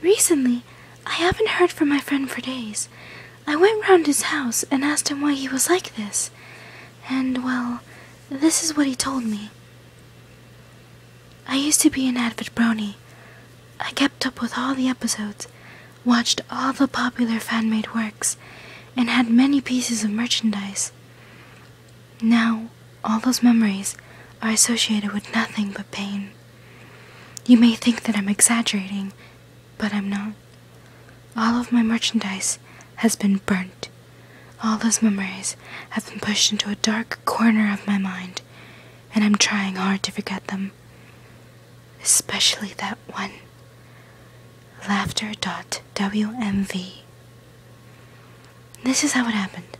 Recently, I haven't heard from my friend for days. I went round his house and asked him why he was like this. And, well, this is what he told me. I used to be an avid brony. I kept up with all the episodes, watched all the popular fan-made works, and had many pieces of merchandise. Now, all those memories are associated with nothing but pain. You may think that I'm exaggerating, but I'm not. All of my merchandise has been burnt. All those memories have been pushed into a dark corner of my mind, and I'm trying hard to forget them. Especially that one. Laughter.WMV. This is how it happened.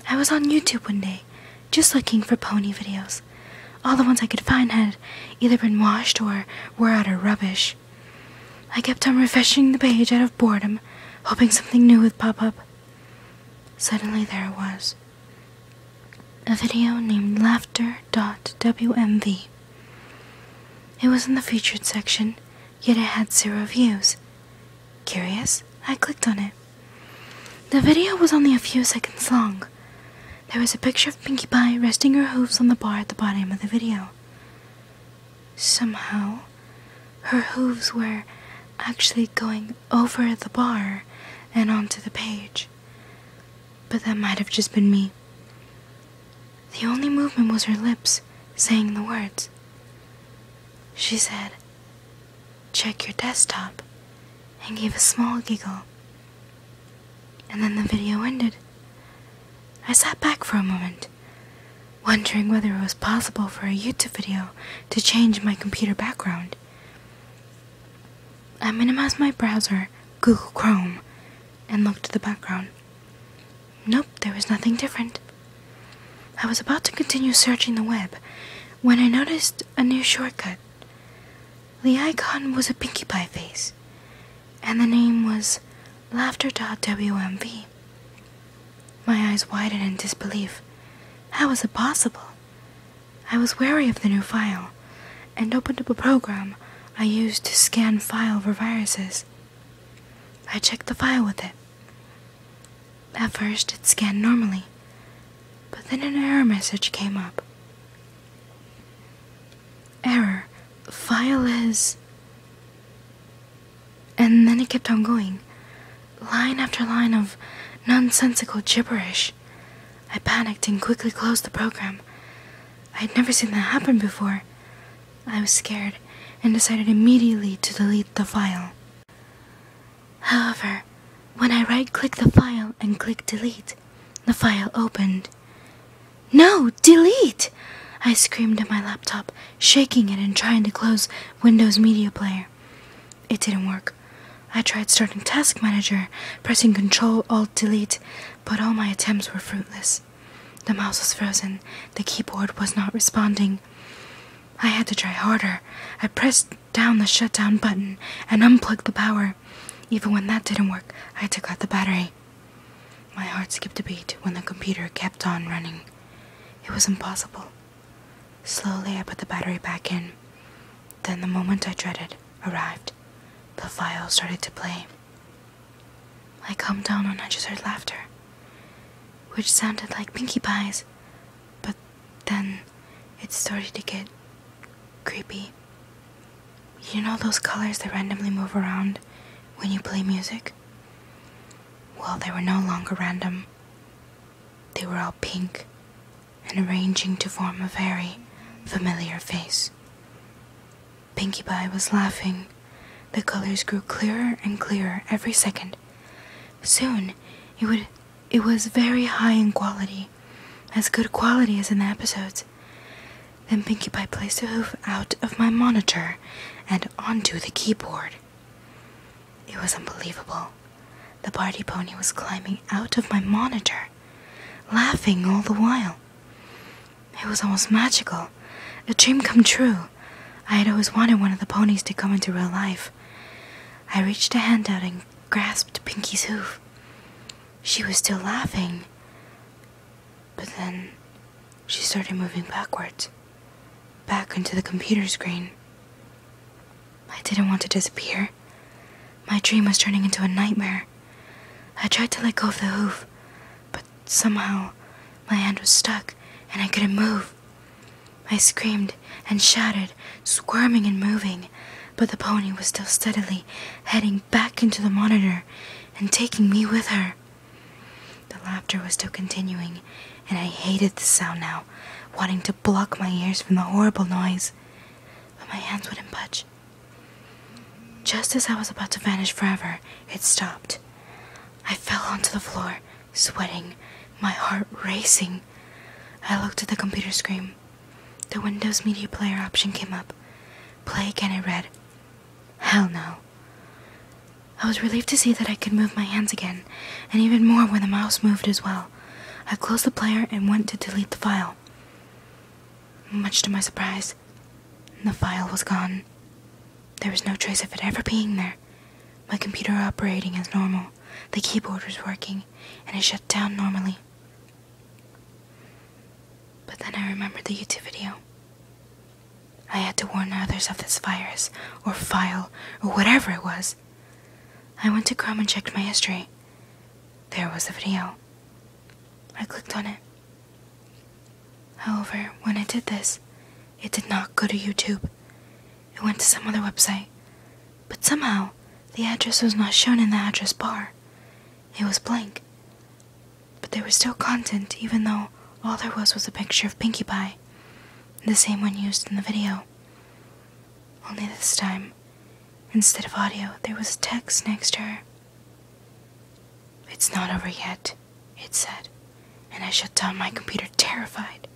I was on YouTube one day, just looking for pony videos. All the ones I could find had either been washed or were utter rubbish. I kept on refreshing the page out of boredom, hoping something new would pop up. Suddenly there it was. A video named Laughter.WMV. It was in the featured section, yet it had 0 views. Curious, I clicked on it. The video was only a few seconds long. There was a picture of Pinkie Pie resting her hooves on the bar at the bottom of the video. Somehow, her hooves were actually going over the bar and onto the page. But that might have just been me. The only movement was her lips saying the words. She said, "Check your desktop," and gave a small giggle. And then the video ended. I sat back for a moment, wondering whether it was possible for a YouTube video to change my computer background. I minimized my browser, Google Chrome, and looked at the background. Nope, there was nothing different. I was about to continue searching the web when I noticed a new shortcut. The icon was a Pinkie Pie face, and the name was Laughter.WMV. My eyes widened in disbelief. How was it possible? I was wary of the new file, and opened up a program I used to scan file for viruses. I checked the file with it. At first, it scanned normally, but then an error message came up. Error. File is... And then it kept on going. Line after line of nonsensical gibberish. I panicked and quickly closed the program. I had never seen that happen before. I was scared and decided immediately to delete the file. However, when I right-clicked the file and clicked delete, the file opened. No, delete! I screamed at my laptop, shaking it and trying to close Windows Media Player. It didn't work. I tried starting Task Manager, pressing Ctrl-Alt-Delete, but all my attempts were fruitless. The mouse was frozen, the keyboard was not responding. I had to try harder. I pressed down the shutdown button and unplugged the power. Even when that didn't work, I took out the battery. My heart skipped a beat when the computer kept on running. It was impossible. Slowly, I put the battery back in. Then the moment I dreaded arrived. The file started to play. I calmed down when I just heard laughter, which sounded like Pinkie Pie's, but then it started to get creepy. You know those colors that randomly move around when you play music? Well, they were no longer random. They were all pink and arranging to form a very familiar face. Pinkie Pie was laughing. The colors grew clearer and clearer every second. Soon, it was very high in quality, as good quality as in the episodes. Then Pinkie Pie placed a hoof out of my monitor and onto the keyboard. It was unbelievable. The party pony was climbing out of my monitor, laughing all the while. It was almost magical, a dream come true. I had always wanted one of the ponies to come into real life. I reached a hand out and grasped Pinkie's hoof. She was still laughing, but then she started moving backwards, back into the computer screen. I didn't want to disappear. My dream was turning into a nightmare. I tried to let go of the hoof, but somehow my hand was stuck and I couldn't move. I screamed and shouted, squirming and moving, but the pony was still steadily heading back into the monitor and taking me with her. The laughter was still continuing, and I hated the sound now, wanting to block my ears from the horrible noise, but my hands wouldn't budge. Just as I was about to vanish forever, it stopped. I fell onto the floor, sweating, my heart racing. I looked at the computer screen. The Windows Media Player option came up. Play again, it read. Hell no. I was relieved to see that I could move my hands again, and even more when the mouse moved as well. I closed the player and went to delete the file. Much to my surprise, the file was gone. There was no trace of it ever being there. My computer operating as normal, the keyboard was working, and it shut down normally. But then I remembered the YouTube video. I had to warn others of this virus, or file, or whatever it was. I went to Chrome and checked my history. There was the video. I clicked on it. However, when I did this, it did not go to YouTube. It went to some other website. But somehow, the address was not shown in the address bar. It was blank. But there was still content, even though all there was a picture of Pinkie Pie, the same one used in the video. Only this time, instead of audio, there was text next to her. It's not over yet, it said, and I shut down my computer terrified.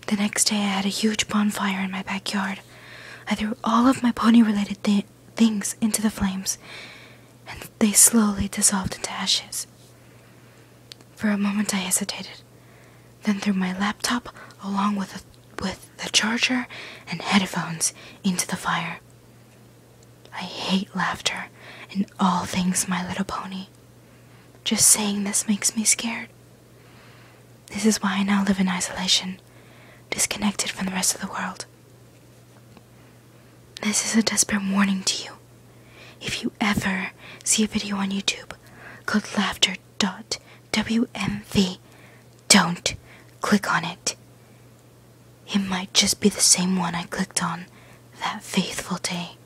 The next day I had a huge bonfire in my backyard. I threw all of my pony-related things into the flames, and they slowly dissolved into ashes. For a moment I hesitated, then threw my laptop along with the charger and headphones into the fire. I hate laughter and all things My Little Pony. Just saying this makes me scared. This is why I now live in isolation, disconnected from the rest of the world. This is a desperate warning to you. If you ever see a video on YouTube called Laughter.WMV, don't click on it. It might just be the same one I clicked on that fateful day.